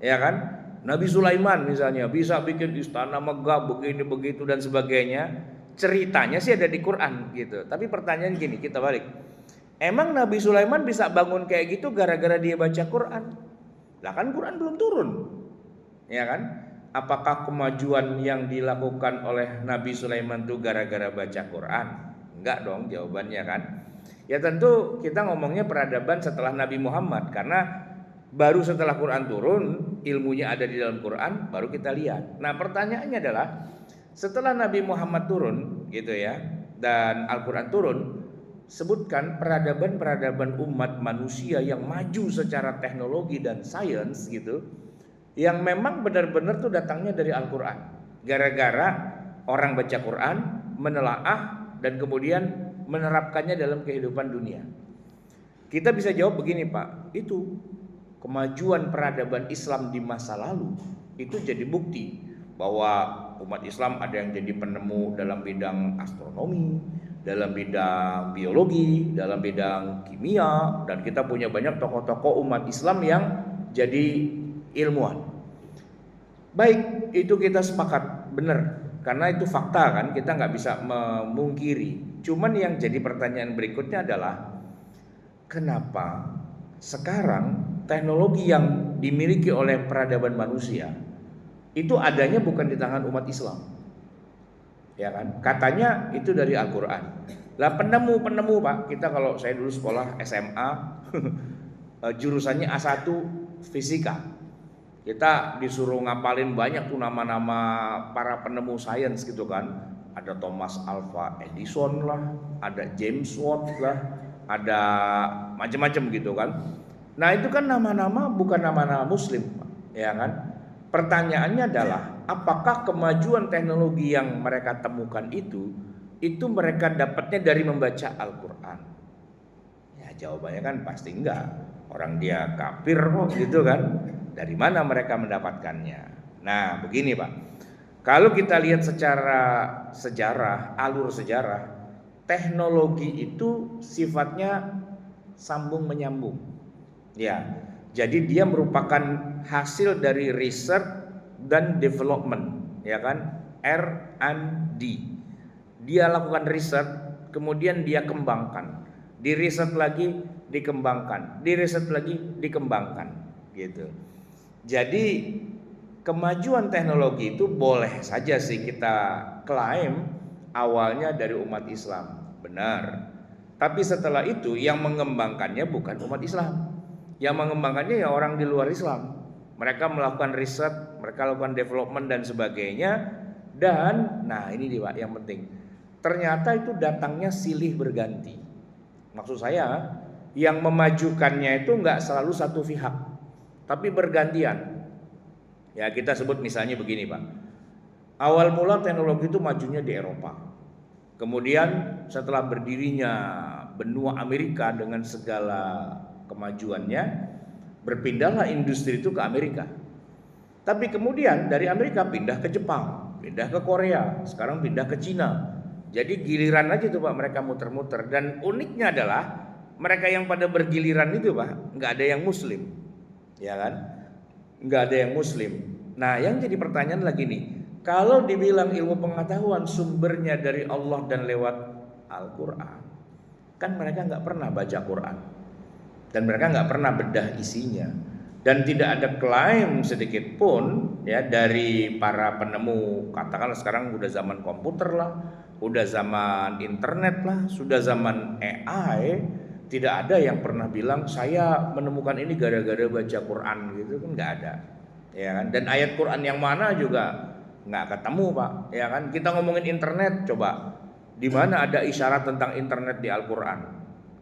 ya kan? Nabi Sulaiman misalnya bisa bikin istana megah begini begitu dan sebagainya. Ceritanya sih ada di Quran gitu. Tapi pertanyaan gini, kita balik. Emang Nabi Sulaiman bisa bangun kayak gitu gara-gara dia baca Quran? Lah kan Quran belum turun. Ya kan? Apakah kemajuan yang dilakukan oleh Nabi Sulaiman itu gara-gara baca Quran? Enggak dong jawabannya kan. Ya tentu kita ngomongnya peradaban setelah Nabi Muhammad, karena baru setelah Quran turun, ilmunya ada di dalam Quran, baru kita lihat. Nah pertanyaannya adalah, setelah Nabi Muhammad turun gitu ya, dan Al-Quran turun, sebutkan peradaban-peradaban umat manusia yang maju secara teknologi dan sains gitu, yang memang benar-benar tuh datangnya dari Al-Quran. Gara-gara orang baca Quran, menelaah, dan kemudian menerapkannya dalam kehidupan dunia. Kita bisa jawab begini Pak, itu kemajuan peradaban Islam di masa lalu itu jadi bukti bahwa umat Islam ada yang jadi penemu dalam bidang astronomi, dalam bidang biologi, dalam bidang kimia, dan kita punya banyak tokoh-tokoh umat Islam yang jadi ilmuwan. Baik, itu kita sepakat, benar, karena itu fakta kan, kita nggak bisa memungkiri. Cuman yang jadi pertanyaan berikutnya adalah, kenapa sekarang teknologi yang dimiliki oleh peradaban manusia itu adanya bukan di tangan umat Islam, ya kan? Katanya itu dari Al-Quran. Lah penemu Pak, kita kalau saya dulu sekolah SMA jurusannya A1 fisika, kita disuruh ngapalin banyak tuh nama-nama para penemu sains gitu kan. Ada Thomas Alva Edison lah, ada James Watt lah, ada macam-macam gitu kan. Nah itu kan nama-nama bukan nama-nama Muslim, ya kan? Pertanyaannya adalah, apakah kemajuan teknologi yang mereka temukan itu mereka dapatnya dari membaca Al-Quran? Ya jawabannya kan pasti enggak. Orang dia kafir kok gitu kan. Dari mana mereka mendapatkannya? Nah begini Pak, kalau kita lihat secara sejarah, alur sejarah, teknologi itu sifatnya sambung menyambung. Ya, jadi dia merupakan hasil dari research dan development, ya kan? R&D. Dia lakukan riset, kemudian dia kembangkan. Di riset lagi dikembangkan, di riset lagi dikembangkan, gitu. Jadi kemajuan teknologi itu boleh saja sih kita klaim awalnya dari umat Islam, benar. Tapi setelah itu yang mengembangkannya bukan umat Islam. Yang mengembangkannya ya orang di luar Islam. Mereka melakukan riset, mereka melakukan development dan sebagainya. Dan nah ini dia Pak yang penting, ternyata itu datangnya silih berganti. Maksud saya, yang memajukannya itu nggak selalu satu pihak, tapi bergantian. Ya kita sebut misalnya begini Pak, awal mula teknologi itu majunya di Eropa. Kemudian setelah berdirinya benua Amerika dengan segala kemajuannya, berpindahlah industri itu ke Amerika. Tapi kemudian dari Amerika pindah ke Jepang, pindah ke Korea, sekarang pindah ke Cina. Jadi giliran aja tuh Pak mereka muter-muter. Dan uniknya adalah mereka yang pada bergiliran itu Pak, nggak ada yang Muslim, ya kan? Nggak ada yang Muslim. Nah yang jadi pertanyaan lagi nih, kalau dibilang ilmu pengetahuan sumbernya dari Allah dan lewat Al-Quran, kan mereka nggak pernah baca Quran. Dan mereka nggak pernah bedah isinya, dan tidak ada klaim sedikit pun ya dari para penemu. Katakanlah sekarang udah zaman komputer lah, udah zaman internet lah, sudah zaman AI, tidak ada yang pernah bilang saya menemukan ini gara-gara baca Quran gitu kan, nggak ada, ya kan? Dan ayat Quran yang mana juga nggak ketemu Pak, ya kan? Kita ngomongin internet, coba di mana ada isyarat tentang internet di Al-Quran?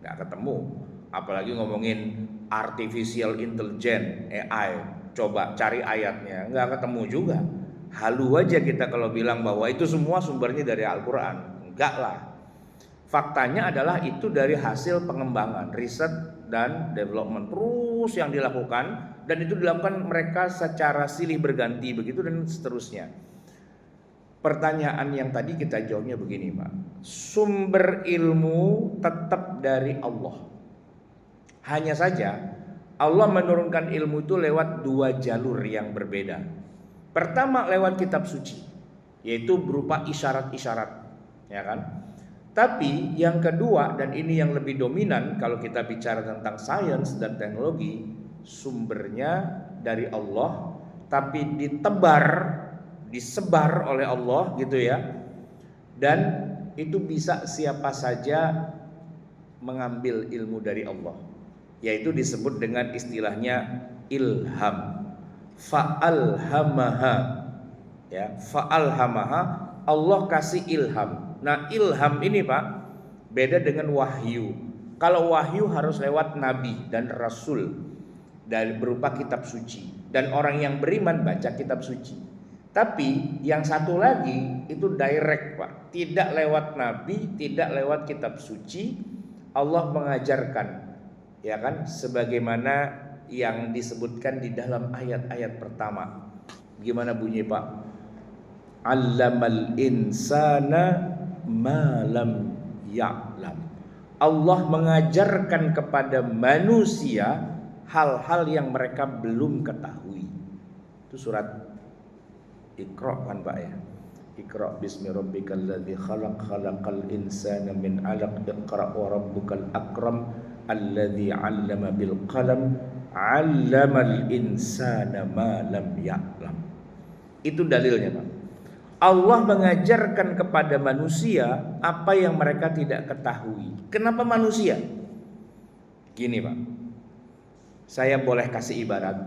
Nggak ketemu. Apalagi ngomongin artificial intelligence AI, coba cari ayatnya, nggak ketemu juga. Halu aja kita kalau bilang bahwa itu semua sumbernya dari Al-Quran. Enggak lah. Faktanya adalah itu dari hasil pengembangan, riset dan development terus yang dilakukan, dan itu dilakukan mereka secara silih berganti begitu dan seterusnya. Pertanyaan yang tadi kita jawabnya begini Pak, sumber ilmu tetap dari Allah. Hanya saja Allah menurunkan ilmu itu lewat dua jalur yang berbeda. Pertama lewat kitab suci, yaitu berupa isyarat-isyarat, ya kan? Tapi yang kedua, dan ini yang lebih dominan kalau kita bicara tentang sains dan teknologi, sumbernya dari Allah, tapi disebar oleh Allah gitu ya. Dan itu bisa siapa saja mengambil ilmu dari Allah, yaitu disebut dengan istilahnya ilham. Fa'alhamaha, ya, fa'alhamaha, Allah kasih ilham. Nah, ilham ini Pak beda dengan wahyu. Kalau wahyu harus lewat nabi dan rasul dari berupa kitab suci, dan orang yang beriman baca kitab suci. Tapi yang satu lagi itu direct Pak, tidak lewat nabi, tidak lewat kitab suci. Allah mengajarkan, ya kan, sebagaimana yang disebutkan di dalam ayat-ayat pertama. Gimana bunyi Pak? Allamal insana ma lam ya'lam. Allah mengajarkan kepada manusia hal-hal yang mereka belum ketahui. Itu surat Iqra kan Pak ya. Iqra bismi rabbikal ladzi khalaq, khalaqal insana min 'alaq, iqra wa rabbukal akram alladzi 'allama bil qalam 'allamal insana ma lam ya'lam. Itu dalilnya Pak. Allah mengajarkan kepada manusia apa yang mereka tidak ketahui. Kenapa manusia? Gini Pak, saya boleh kasih ibarat.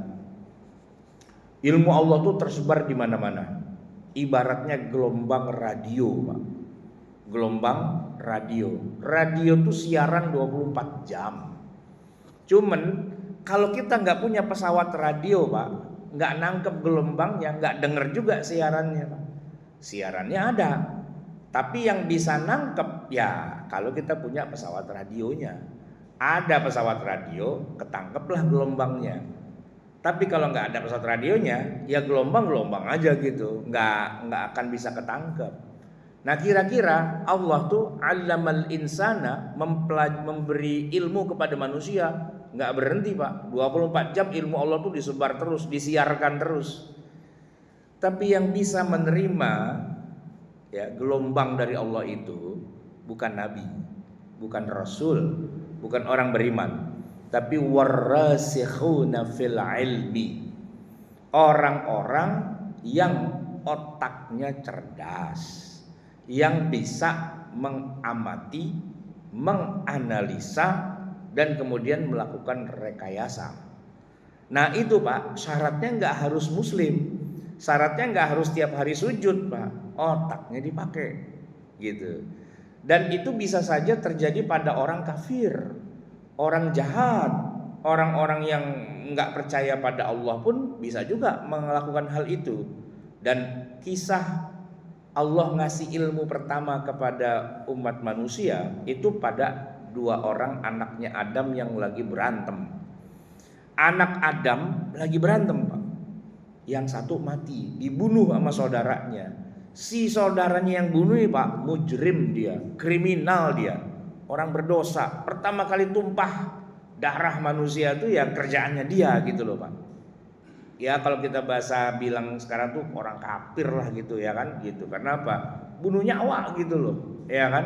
Ilmu Allah tuh tersebar di mana-mana. Ibaratnya gelombang radio Pak. Gelombang radio. Radio tuh siaran 24 jam. Cuman kalau kita nggak punya pesawat radio Pak, nggak nangkep gelombangnya, nggak denger juga siarannya Pak. Siarannya ada, tapi yang bisa nangkep ya kalau kita punya pesawat radionya. Ada pesawat radio, ketangkeplah gelombangnya. Tapi kalau nggak ada pesawat radionya, ya gelombang aja gitu, nggak akan bisa ketangkep. Nah kira-kira Allah tuh allamal insana, memberi ilmu kepada manusia, nggak berhenti Pak. 24 jam ilmu Allah tuh disebar terus, disiarkan terus. Tapi yang bisa menerima ya gelombang dari Allah itu bukan nabi, bukan rasul, bukan orang beriman, tapi warasikhuna fil ilmi, orang-orang yang otaknya cerdas, yang bisa mengamati, menganalisa, dan kemudian melakukan rekayasa. Nah itu Pak, syaratnya nggak harus muslim, syaratnya nggak harus tiap hari sujud Pak, otaknya dipakai gitu. Dan itu bisa saja terjadi pada orang kafir, orang jahat, orang-orang yang nggak percaya pada Allah pun bisa juga melakukan hal itu. Dan kisah Allah ngasih ilmu pertama kepada umat manusia itu pada dua orang anaknya Adam yang lagi berantem. Anak Adam lagi berantem Pak. Yang satu mati, dibunuh sama saudaranya. Si saudaranya yang bunuh ini Pak, mujrim dia, kriminal dia, orang berdosa. Pertama kali tumpah darah manusia itu ya kerjaannya dia gitu loh Pak. Ya kalau kita bahasa bilang sekarang tuh orang kafir lah gitu ya kan gitu. Karena apa? Bunuh nyawa gitu loh, ya kan?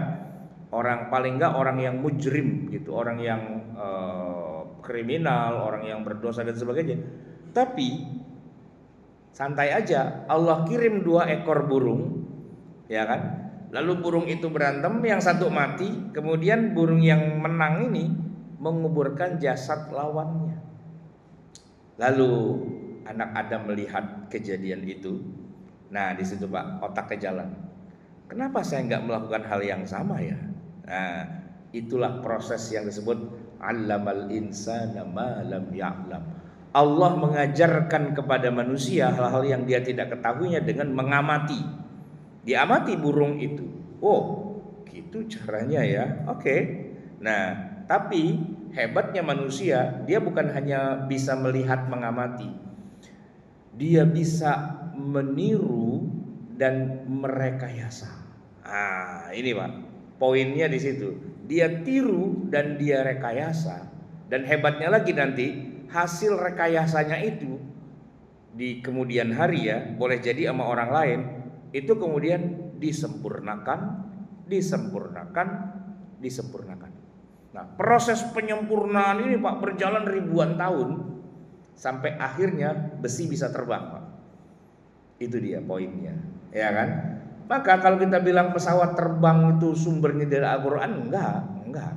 Orang paling enggak orang yang mujrim gitu, orang yang kriminal, orang yang berdosa dan sebagainya. Tapi santai aja, Allah kirim 2 ekor burung, ya kan? Lalu burung itu berantem, yang satu mati, kemudian burung yang menang ini menguburkan jasad lawannya. Lalu anak Adam melihat kejadian itu, nah di situ Pak otaknya jalan. Kenapa saya nggak melakukan hal yang sama ya? Nah itulah proses yang disebut allamal insana ma lam ya'lam. Allah mengajarkan kepada manusia hal-hal yang dia tidak ketahuinya dengan mengamati. Diamati burung itu. Oh, gitu caranya ya. Oke. Nah, tapi hebatnya manusia, dia bukan hanya bisa melihat mengamati. Dia bisa meniru dan merekayasa. Ah, ini Pak. Poinnya di situ. Dia tiru dan dia rekayasa. Dan hebatnya lagi nanti hasil rekayasanya itu di kemudian hari ya boleh jadi sama orang lain itu kemudian disempurnakan. Nah proses penyempurnaan ini Pak berjalan ribuan tahun sampai akhirnya besi bisa terbang Pak. Itu dia poinnya, ya kan? Maka kalau kita bilang pesawat terbang itu sumbernya dari Al-Quran, enggak.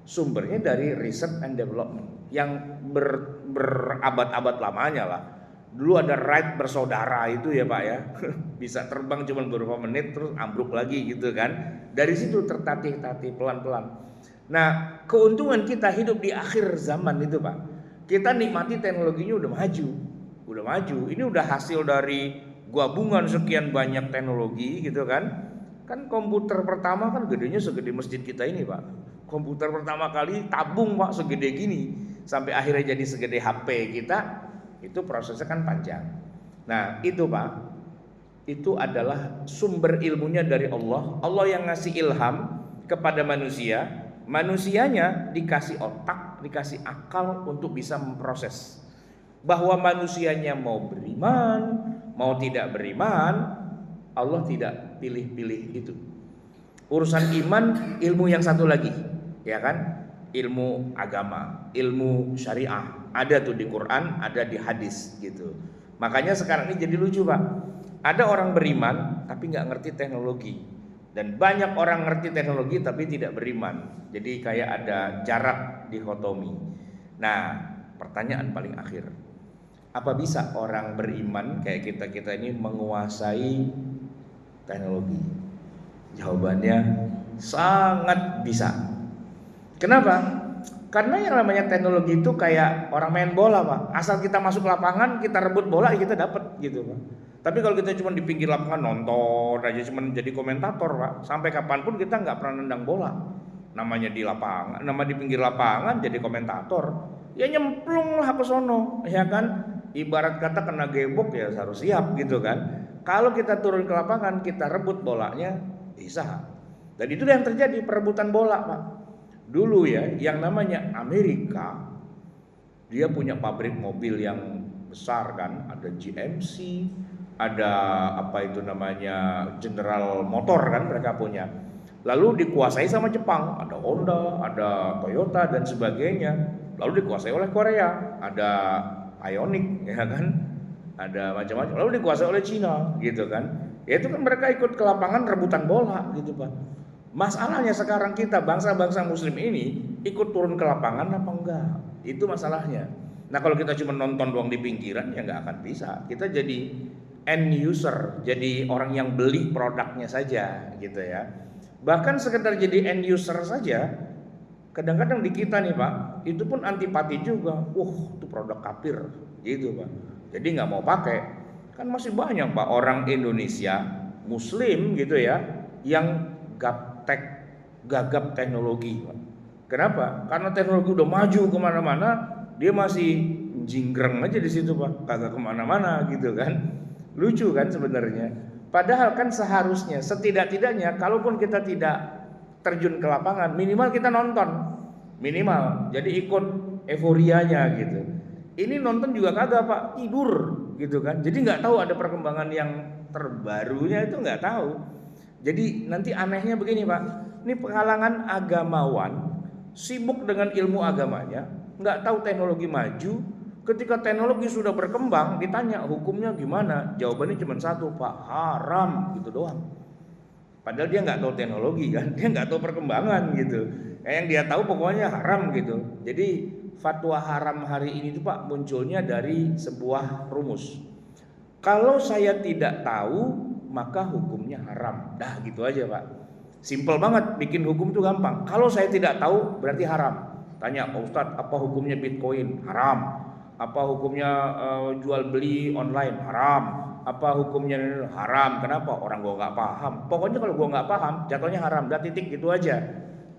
Sumbernya dari research and development yang berabad-abad lamanya lah. Dulu ada Wright bersaudara itu ya Pak ya, bisa terbang cuma beberapa menit terus ambruk lagi gitu kan. Dari situ tertatih-tatih pelan-pelan. Nah, keuntungan kita hidup di akhir zaman itu Pak, kita nikmati teknologinya udah maju. Ini udah hasil dari gabungan sekian banyak teknologi gitu kan. Kan komputer pertama kan gedenya segede masjid kita ini Pak. Komputer pertama kali tabung Pak segede gini, sampai akhirnya jadi segede HP kita. Itu prosesnya kan panjang. Nah itu Pak, itu adalah sumber ilmunya dari Allah. Allah yang ngasih ilham kepada manusia. Manusianya dikasih otak, dikasih akal untuk bisa memproses. Bahwa manusianya mau beriman, mau tidak beriman, Allah tidak pilih-pilih itu. Urusan iman, ilmu yang satu lagi, ya kan? Ilmu agama, ilmu syariah, ada tuh di Quran, ada di hadis gitu. Makanya sekarang ini jadi lucu Pak, ada orang beriman tapi nggak ngerti teknologi, dan banyak orang ngerti teknologi tapi tidak beriman. Jadi kayak ada jarak dikotomi. Nah pertanyaan paling akhir, apa bisa orang beriman kayak kita ini menguasai teknologi? Jawabannya sangat bisa. Kenapa? Karena yang namanya teknologi itu kayak orang main bola Pak. Asal kita masuk lapangan, kita rebut bola, kita dapat gitu Pak. Tapi kalau kita cuma di pinggir lapangan nonton aja, cuma jadi komentator Pak, sampai kapanpun kita nggak pernah nendang bola. Namanya di lapangan, nama di pinggir lapangan jadi komentator, ya nyemplung lah ke sono, ya kan? Ibarat kata kena gebok ya harus siap gitu kan. Kalau kita turun ke lapangan, kita rebut bolanya, bisa. Dan itu yang terjadi, perebutan bola Pak. Dulu ya, yang namanya Amerika, dia punya pabrik mobil yang besar kan, ada GMC, ada apa itu namanya General Motor kan mereka punya. Lalu dikuasai sama Jepang, ada Honda, ada Toyota dan sebagainya. Lalu dikuasai oleh Korea, ada Ioniq ya kan, ada macam-macam. Lalu dikuasai oleh Cina gitu kan. Ya itu kan mereka ikut ke lapangan rebutan bola gitu Pak. Masalahnya sekarang kita bangsa-bangsa muslim ini ikut turun ke lapangan apa enggak? Itu masalahnya. Nah kalau kita cuma nonton doang di pinggiran ya nggak akan bisa. Kita jadi end user, jadi orang yang beli produknya saja gitu ya. Bahkan sekedar jadi end user saja, kadang-kadang di kita nih Pak, itu pun antipati juga. Itu produk kafir gitu Pak. Jadi nggak mau pakai. Kan masih banyak Pak orang Indonesia Muslim gitu ya yang gagap teknologi. Kenapa? Karena teknologi udah maju kemana-mana, dia masih jinggreng aja di situ Pak, kagak kemana-mana gitu kan. Lucu kan sebenarnya. Padahal kan seharusnya setidak-tidaknya kalaupun kita tidak terjun ke lapangan, minimal kita nonton, minimal. Jadi ikut euforianya gitu. Ini nonton juga kagak Pak, tidur gitu kan. Jadi nggak tahu ada perkembangan yang terbarunya, itu nggak tahu. Jadi nanti anehnya begini Pak, ini kalangan agamawan sibuk dengan ilmu agamanya, nggak tahu teknologi maju. Ketika teknologi sudah berkembang, ditanya hukumnya gimana, jawabannya cuma satu Pak, haram gitu doang. Padahal dia nggak tahu teknologi kan, dia nggak tahu perkembangan gitu. Yang dia tahu pokoknya haram gitu. Jadi fatwa haram hari ini tuh Pak munculnya dari sebuah rumus. Kalau saya tidak tahu maka hukumnya haram. Dah gitu aja Pak. Simpel banget, bikin hukum itu gampang. Kalau saya tidak tahu berarti haram. Tanya Pak Ustadz, apa hukumnya Bitcoin? Haram. Apa hukumnya jual beli online? Haram. Apa hukumnya? Haram. Kenapa? Orang gua nggak paham. Pokoknya kalau gua nggak paham, jatuhnya haram. Dah titik gitu aja.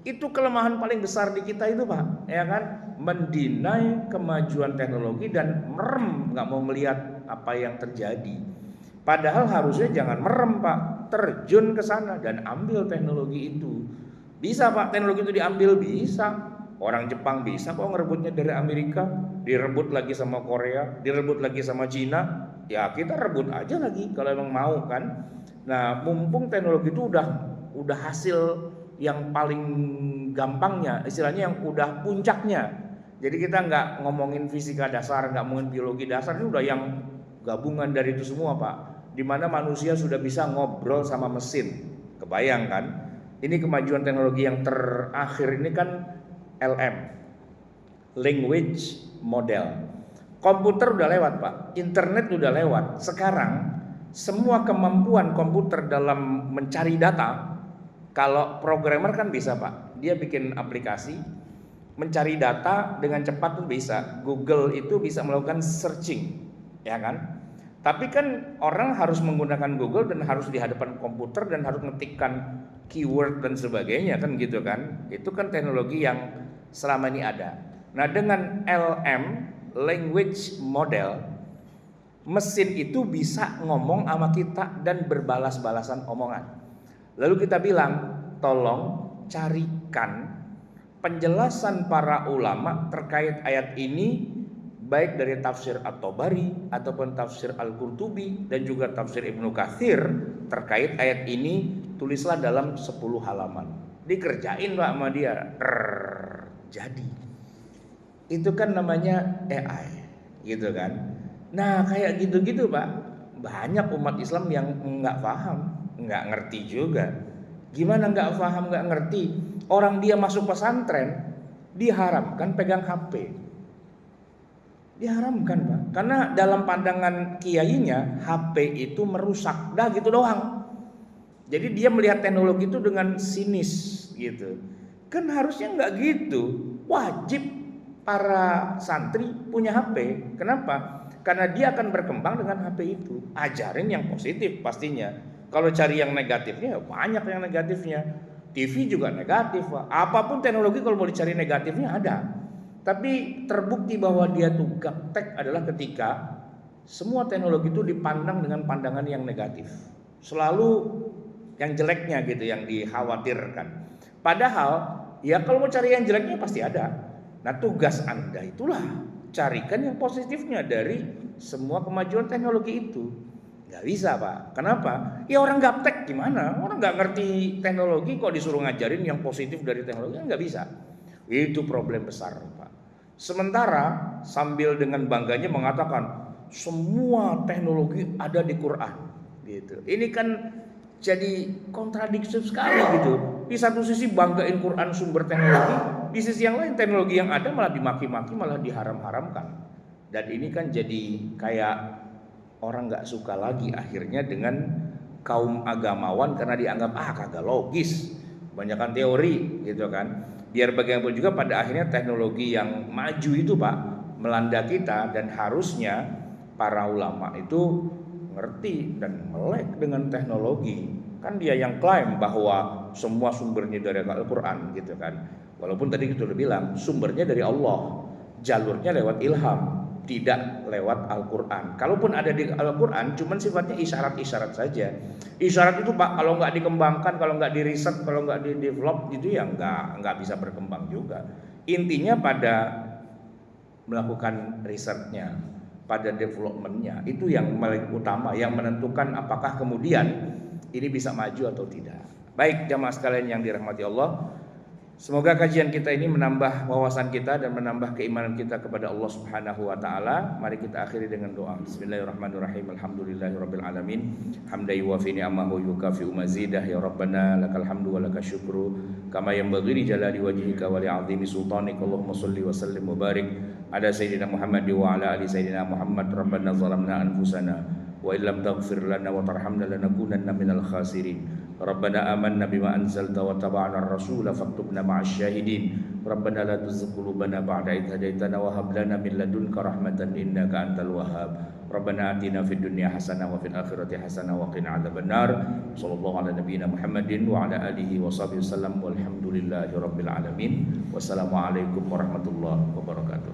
Itu kelemahan paling besar di kita itu Pak, ya kan? Mendinai kemajuan teknologi dan merem, nggak mau melihat apa yang terjadi. Padahal harusnya jangan merem Pak, terjun ke sana dan ambil teknologi itu. Bisa Pak, teknologi itu diambil, bisa. Orang Jepang bisa kok ngerebutnya dari Amerika, direbut lagi sama Korea, direbut lagi sama Cina. Ya kita rebut aja lagi kalau emang mau kan. Nah mumpung teknologi itu udah hasil yang paling gampangnya, istilahnya yang udah puncaknya. Jadi kita nggak ngomongin fisika dasar, nggak ngomongin biologi dasar, ini udah yang gabungan dari itu semua Pak, dimana manusia sudah bisa ngobrol sama mesin. Kebayang kan? Ini kemajuan teknologi yang terakhir ini kan LM, language model. Komputer udah lewat Pak, internet udah lewat. Sekarang semua kemampuan komputer dalam mencari data, kalau programmer kan bisa Pak, dia bikin aplikasi mencari data dengan cepat tuh bisa. Google itu bisa melakukan searching, ya kan? Tapi kan orang harus menggunakan Google dan harus di hadapan komputer dan harus ngetikkan keyword dan sebagainya kan gitu kan. Itu kan teknologi yang selama ini ada. Nah, dengan LM, language model, mesin itu bisa ngomong sama kita dan berbalas-balasan omongan. Lalu kita bilang, tolong carikan penjelasan para ulama terkait ayat ini, baik dari tafsir At-Tabari ataupun tafsir Al-Qurtubi dan juga tafsir Ibnu Katsir terkait ayat ini, tulislah dalam 10 halaman. Dikerjain Pak sama dia. Jadi itu kan namanya AI gitu kan. Nah kayak gitu-gitu Pak, banyak umat Islam yang nggak paham, nggak ngerti juga. Gimana nggak paham, nggak ngerti? Orang dia masuk pesantren diharamkan pegang HP. Diharamkan Pak, karena dalam pandangan kiainya HP itu merusak, dah gitu doang. Jadi dia melihat teknologi itu dengan sinis gitu. Kan harusnya nggak gitu. Wajib para santri punya HP. Kenapa? Karena dia akan berkembang dengan HP itu. Ajarin yang positif pastinya. Kalau cari yang negatifnya, banyak yang negatifnya. TV juga negatif Pak. Apapun teknologi kalau mau dicari negatifnya ada. Tapi terbukti bahwa dia tuh gaptek adalah ketika semua teknologi itu dipandang dengan pandangan yang negatif. Selalu yang jeleknya gitu yang dikhawatirkan. Padahal ya kalau mau cari yang jeleknya pasti ada. Nah tugas Anda itulah carikan yang positifnya dari semua kemajuan teknologi itu. Gak bisa Pak. Kenapa? Ya orang gaptek gimana? Orang gak ngerti teknologi kok disuruh ngajarin yang positif dari teknologi, gak bisa. Itu problem besar Pak. Sementara sambil dengan bangganya mengatakan semua teknologi ada di Quran gitu. Ini kan jadi kontradiksi sekali gitu. Di satu sisi banggain Quran sumber teknologi, di sisi yang lain teknologi yang ada malah dimaki-maki, malah diharam-haramkan. Dan ini kan jadi kayak orang nggak suka lagi akhirnya dengan kaum agamawan karena dianggap kagak logis, banyakan teori gitu kan. Biar bagaimanapun juga pada akhirnya teknologi yang maju itu Pak melanda kita, dan harusnya para ulama itu ngerti dan melek dengan teknologi. Kan dia yang klaim bahwa semua sumbernya dari Al-Quran gitu kan. Walaupun tadi kita udah bilang sumbernya dari Allah, jalurnya lewat ilham, tidak lewat Al-Quran. Kalaupun ada di Al-Quran, cuman sifatnya isyarat-isyarat saja. Isyarat itu Pak, kalau nggak dikembangkan, kalau nggak diriset, kalau nggak di-develop gitu ya nggak bisa berkembang juga. Intinya pada melakukan risetnya, pada developmentnya, itu yang paling utama, yang menentukan apakah kemudian ini bisa maju atau tidak. Baik jamaah sekalian yang dirahmati Allah, semoga kajian kita ini menambah wawasan kita dan menambah keimanan kita kepada Allah Subhanahu wa taala. Mari kita akhiri dengan doa. Bismillahirrahmanirrahim. Alhamdulillahirabbil alamin. Hamdan yuwafi ni'amahu yukafi'u mazidah. Ya Rabbana lakal hamdu wa lakal syukru kama yanbaghi li jalali wajhika wa li 'azimi sultanik. Allahumma shalli wa sallim wa barik ala sayyidina Muhammad wa ala ali sayyidina Muhammad. Rabbana zalamna anfusana wa illam taghfir lana wa tarhamna lanakunanna minal khasirin. Rabbana amanna bima anzalta wa taba'na ar-rasula faktubna ma'asy syahidin. Rabbana la tuzigh qulubana ba'da idh hadaitana wa hab lana min ladunka rahmatan innaka antal wahhab. Rabbana atina fid dunya hasanah wa fil akhirati hasanah wa qina adzabannar. Sallallahu ala nabiyyina Muhammadin wa ala alihi wa sahbihi wasallam walhamdulillahi rabbil alamin. Wassalamualaikum warahmatullahi wabarakatuh.